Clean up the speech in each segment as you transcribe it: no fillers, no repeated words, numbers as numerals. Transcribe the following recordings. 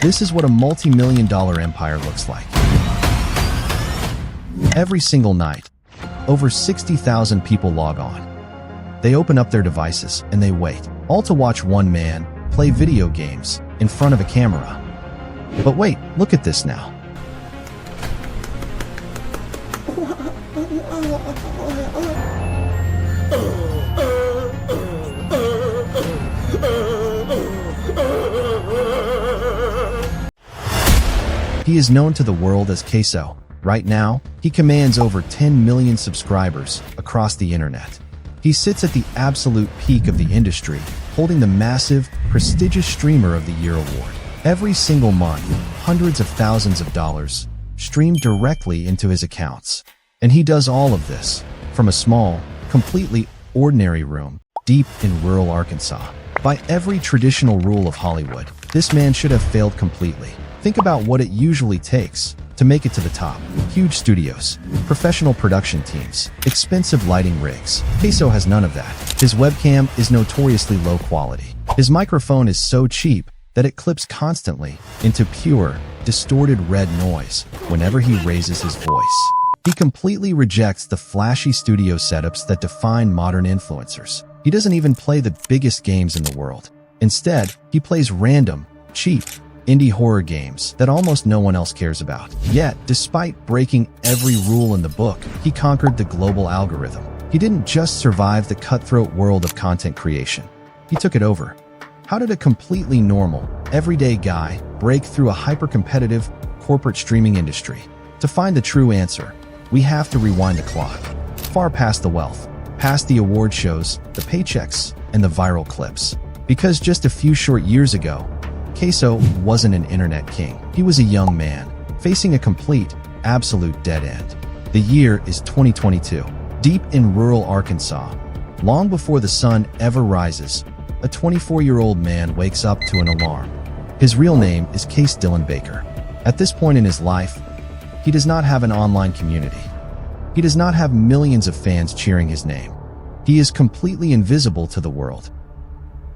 This is what a multi-million-dollar empire looks like. Every single night, over 60,000 people log on. They open up their devices and they wait, all to watch one man play video games in front of a camera. But wait, look at this now. He is known to the world as CaseOh. Right now, he commands over 10 million subscribers across the internet. He sits at the absolute peak of the industry, holding the massive, prestigious Streamer of the Year award. Every single month, hundreds of thousands of dollars stream directly into his accounts. And he does all of this from a small, completely ordinary room deep in rural Arkansas. By every traditional rule of Hollywood, this man should have failed completely. Think about what it usually takes to make it to the top. Huge studios, professional production teams, expensive lighting rigs. CaseOh has none of that. His webcam is notoriously low quality. His microphone is so cheap that it clips constantly into pure, distorted red noise whenever he raises his voice. He completely rejects the flashy studio setups that define modern influencers. He doesn't even play the biggest games in the world. Instead, he plays random, cheap, indie horror games that almost no one else cares about. Yet, despite breaking every rule in the book, he conquered the global algorithm. He didn't just survive the cutthroat world of content creation. He took it over. How did a completely normal, everyday guy break through a hyper-competitive corporate streaming industry? To find the true answer, we have to rewind the clock, far past the wealth, past the award shows, the paychecks, and the viral clips. Because just a few short years ago, CaseOh wasn't an internet king. He was a young man, facing a complete, absolute dead end. The year is 2022. Deep in rural Arkansas, long before the sun ever rises, a 24-year-old man wakes up to an alarm. His real name is Case Dylan Baker. At this point in his life, he does not have an online community. He does not have millions of fans cheering his name. He is completely invisible to the world.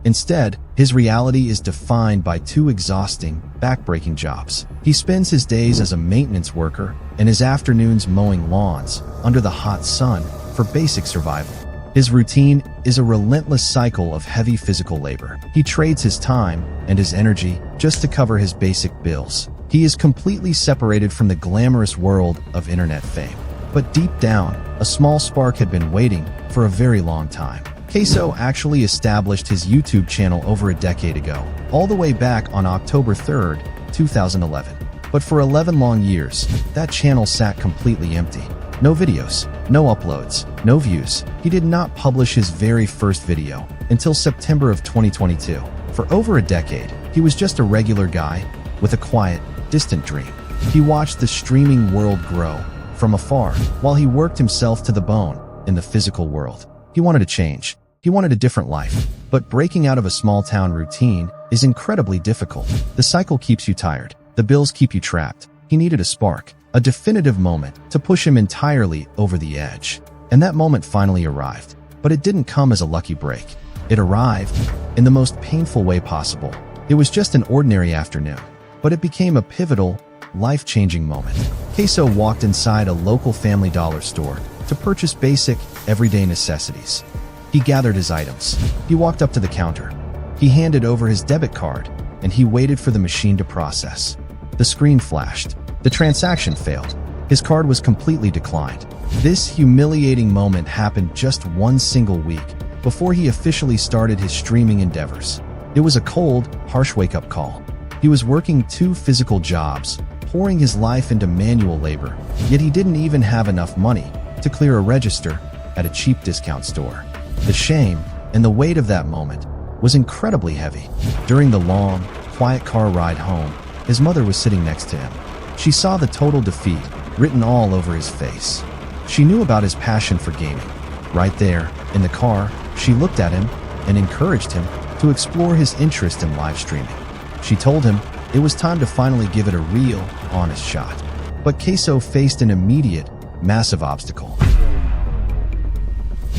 Instead, his reality is defined by two exhausting, back-breaking jobs. He spends his days as a maintenance worker and his afternoons mowing lawns under the hot sun for basic survival. His routine is a relentless cycle of heavy physical labor. He trades his time and his energy just to cover his basic bills. He is completely separated from the glamorous world of internet fame. But deep down, a small spark had been waiting for a very long time. CaseOh actually established his YouTube channel over a decade ago, all the way back on October 3rd, 2011. But for 11 long years, that channel sat completely empty. No videos, no uploads, no views. He did not publish his very first video until September of 2022. For over a decade, he was just a regular guy with a quiet, distant dream. He watched the streaming world grow from afar while he worked himself to the bone in the physical world. He wanted to change. He wanted a different life. But breaking out of a small-town routine is incredibly difficult. The cycle keeps you tired. The bills keep you trapped. He needed a spark, a definitive moment to push him entirely over the edge. And that moment finally arrived. But it didn't come as a lucky break. It arrived in the most painful way possible. It was just an ordinary afternoon, but it became a pivotal, life-changing moment. CaseOh walked inside a local Family Dollar store to purchase basic, everyday necessities. He gathered his items. He walked up to the counter. He handed over his debit card, and he waited for the machine to process. The screen flashed. The transaction failed. His card was completely declined. This humiliating moment happened just one single week before he officially started his streaming endeavors. It was a cold, harsh wake-up call. He was working 2 physical jobs, pouring his life into manual labor, yet he didn't even have enough money to clear a register at a cheap discount store. The shame and the weight of that moment was incredibly heavy. During the long, quiet car ride home, his mother was sitting next to him. She saw the total defeat written all over his face. She knew about his passion for gaming. Right there, in the car, she looked at him and encouraged him to explore his interest in live streaming. She told him it was time to finally give it a real, honest shot. But CaseOh faced an immediate, massive obstacle.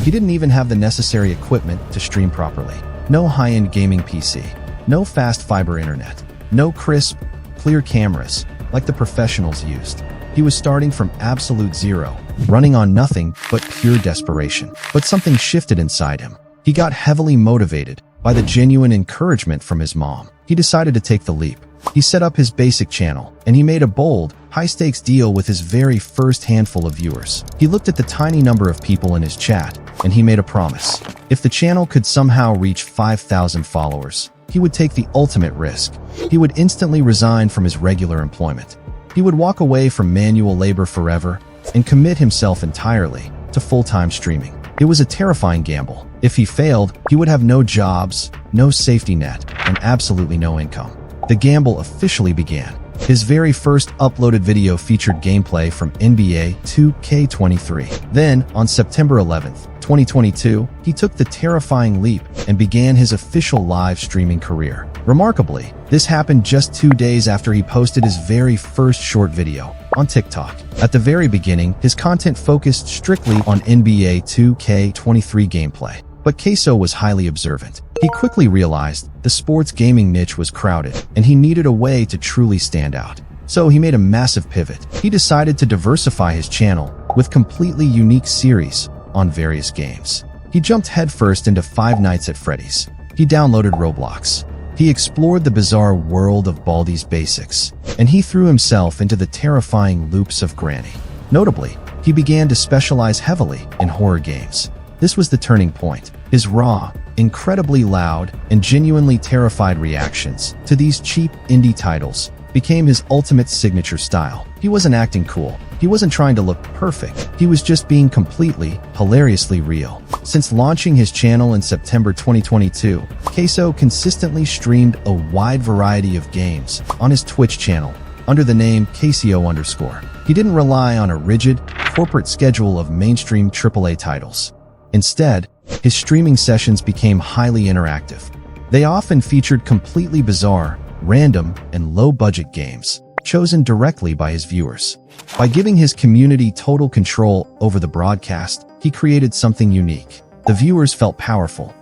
He didn't even have the necessary equipment to stream properly. No high-end gaming PC, no fast fiber internet, no crisp, clear cameras, like the professionals used. He was starting from absolute zero, running on nothing but pure desperation. But something shifted inside him. He got heavily motivated by the genuine encouragement from his mom. He decided to take the leap. He set up his basic channel, and he made a bold, high-stakes deal with his very first handful of viewers. He looked at the tiny number of people in his chat, and he made a promise. If the channel could somehow reach 5,000 followers, he would take the ultimate risk. He would instantly resign from his regular employment. He would walk away from manual labor forever and commit himself entirely to full-time streaming. It was a terrifying gamble. If he failed, he would have no jobs, no safety net, and absolutely no income. The gamble officially began. His very first uploaded video featured gameplay from NBA 2K23. Then, on September 11th, 2022, he took the terrifying leap and began his official live streaming career. Remarkably, this happened just 2 days after he posted his very first short video on TikTok. At the very beginning, his content focused strictly on NBA 2K23 gameplay. But CaseOh was highly observant. He quickly realized the sports gaming niche was crowded, and he needed a way to truly stand out. So he made a massive pivot. He decided to diversify his channel with completely unique series on various games. He jumped headfirst into Five Nights at Freddy's. He downloaded Roblox. He explored the bizarre world of Baldi's Basics, and he threw himself into the terrifying loops of Granny. Notably, he began to specialize heavily in horror games. This was the turning point. His raw, incredibly loud, and genuinely terrified reactions to these cheap indie titles became his ultimate signature style. He wasn't acting cool. He wasn't trying to look perfect. He was just being completely, hilariously real. Since launching his channel in September 2022, CaseOh consistently streamed a wide variety of games on his Twitch channel under the name CaseOh_. He didn't rely on a rigid, corporate schedule of mainstream AAA titles. Instead, his streaming sessions became highly interactive. They often featured completely bizarre, random, and low-budget games, chosen directly by his viewers. By giving his community total control over the broadcast, he created something unique. The viewers felt powerful.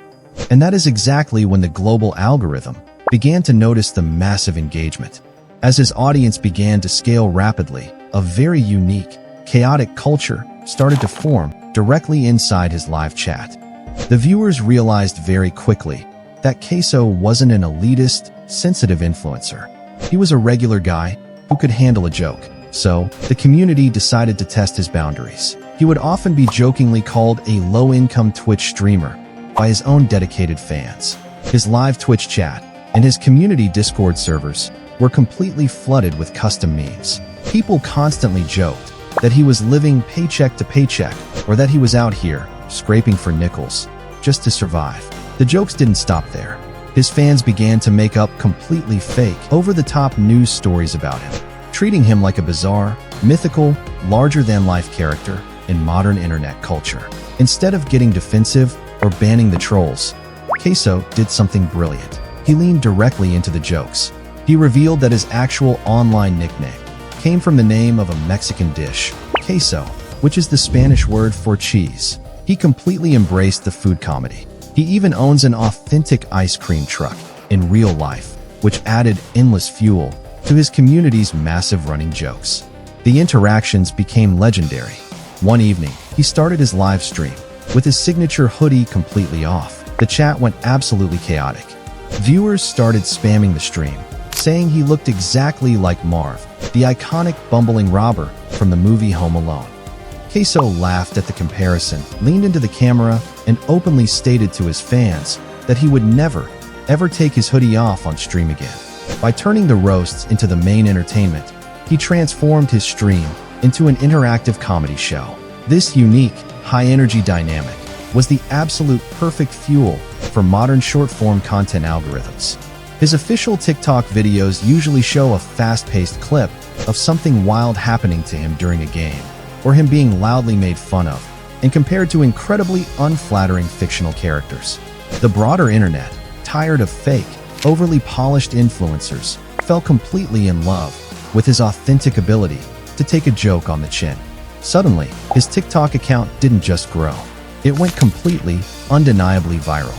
And that is exactly when the global algorithm began to notice the massive engagement. As his audience began to scale rapidly, a very unique, chaotic culture started to form directly inside his live chat. The viewers realized very quickly that CaseOh wasn't an elitist, sensitive influencer. He was a regular guy who could handle a joke. So, the community decided to test his boundaries. He would often be jokingly called a low-income Twitch streamer by his own dedicated fans. His live Twitch chat and his community Discord servers were completely flooded with custom memes. People constantly joked that he was living paycheck to paycheck, or that he was out here scraping for nickels just to survive. The jokes didn't stop there. His fans began to make up completely fake, over-the-top news stories about him, treating him like a bizarre, mythical, larger-than-life character in modern internet culture. Instead of getting defensive or banning the trolls, CaseOh did something brilliant. He leaned directly into the jokes. He revealed that his actual online nickname came from the name of a Mexican dish, queso, which is the Spanish word for cheese. He completely embraced the food comedy. He even owns an authentic ice cream truck in real life, which added endless fuel to his community's massive running jokes. The interactions became legendary. One evening, he started his live stream with his signature hoodie completely off. The chat went absolutely chaotic. Viewers started spamming the stream, saying he looked exactly like Marv, the iconic bumbling robber from the movie Home Alone. CaseOh laughed at the comparison, leaned into the camera, and openly stated to his fans that he would never, ever take his hoodie off on stream again. By turning the roasts into the main entertainment, he transformed his stream into an interactive comedy show. This unique, high-energy dynamic was the absolute perfect fuel for modern short-form content algorithms. His official TikTok videos usually show a fast-paced clip of something wild happening to him during a game, or him being loudly made fun of, and compared to incredibly unflattering fictional characters. The broader internet, tired of fake, overly polished influencers, fell completely in love with his authentic ability to take a joke on the chin. Suddenly, his TikTok account didn't just grow. It went completely, undeniably viral.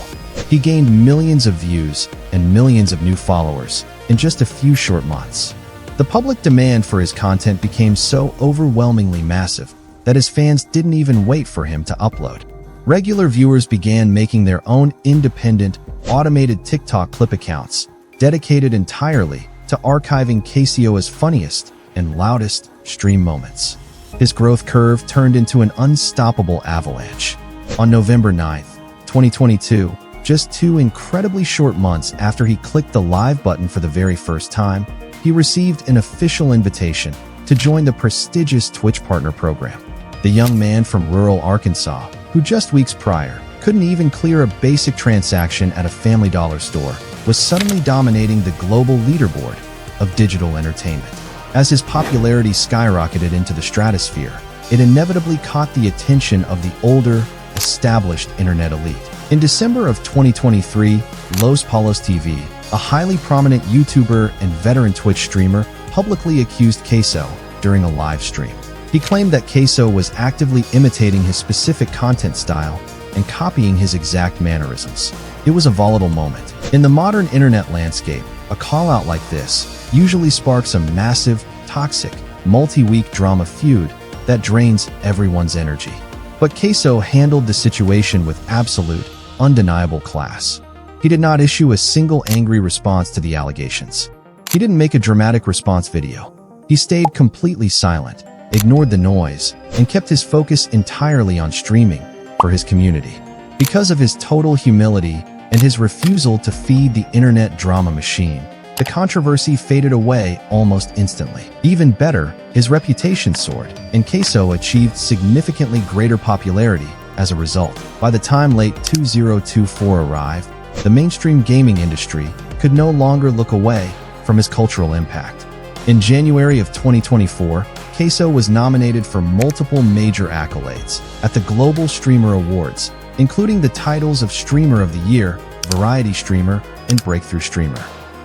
He gained millions of views and millions of new followers in just a few short months. The public demand for his content became so overwhelmingly massive that his fans didn't even wait for him to upload. Regular viewers began making their own independent, automated TikTok clip accounts, dedicated entirely to archiving CaseOh's funniest and loudest stream moments. His growth curve turned into an unstoppable avalanche. On November 9th, 2022, just 2 incredibly short months after he clicked the live button for the very first time, he received an official invitation to join the prestigious Twitch Partner Program. The young man from rural Arkansas, who just weeks prior couldn't even clear a basic transaction at a Family Dollar store, was suddenly dominating the global leaderboard of digital entertainment. As his popularity skyrocketed into the stratosphere, it inevitably caught the attention of the older, established internet elite. In December of 2023, Los Palos TV, a highly prominent YouTuber and veteran Twitch streamer, publicly accused CaseOh during a live stream. He claimed that CaseOh was actively imitating his specific content style and copying his exact mannerisms. It was a volatile moment. In the modern internet landscape, a call-out like this usually sparks a massive, toxic, multi-week drama feud that drains everyone's energy. But CaseOh handled the situation with absolute, undeniable class. He did not issue a single angry response to the allegations. He didn't make a dramatic response video. He stayed completely silent, ignored the noise, and kept his focus entirely on streaming for his community. Because of his total humility and his refusal to feed the internet drama machine, the controversy faded away almost instantly. Even better, his reputation soared, and CaseOh achieved significantly greater popularity as a result. By the time late 2024 arrived, the mainstream gaming industry could no longer look away from his cultural impact. In January of 2024, CaseOh was nominated for multiple major accolades at the Global Streamer Awards, including the titles of Streamer of the Year, Variety Streamer, and Breakthrough Streamer.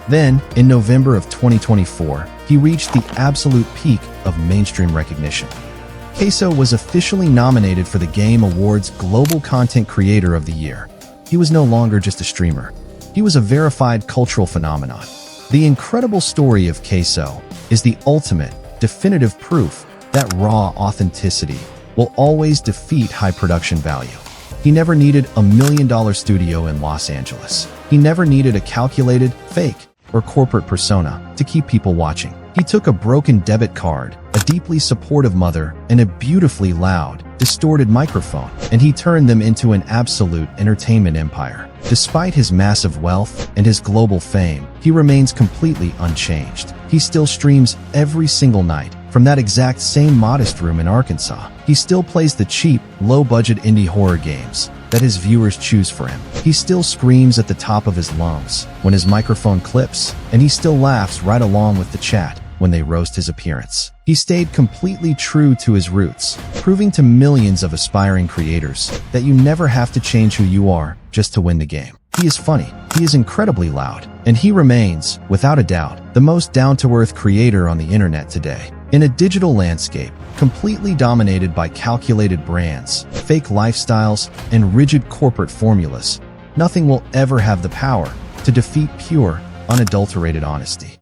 Then, in November of 2024, he reached the absolute peak of mainstream recognition. CaseOh was officially nominated for the Game Awards Global Content Creator of the Year. He was no longer just a streamer. He was a verified cultural phenomenon. The incredible story of CaseOh is the ultimate, definitive proof that raw authenticity will always defeat high production value. He never needed $1 million studio in Los Angeles. He never needed a calculated, fake, or corporate persona to keep people watching. He took a broken debit card, a deeply supportive mother, and a beautifully loud, distorted microphone, and he turned them into an absolute entertainment empire. Despite his massive wealth and his global fame, he remains completely unchanged. He still streams every single night from that exact same modest room in Arkansas. He still plays the cheap, low-budget indie horror games that his viewers choose for him. He still screams at the top of his lungs when his microphone clips, and he still laughs right along with the chat when they roast his appearance. He stayed completely true to his roots, proving to millions of aspiring creators that you never have to change who you are just to win the game. He is funny, he is incredibly loud, and he remains, without a doubt, the most down-to-earth creator on the internet today. In a digital landscape completely dominated by calculated brands, fake lifestyles, and rigid corporate formulas, nothing will ever have the power to defeat pure, unadulterated honesty.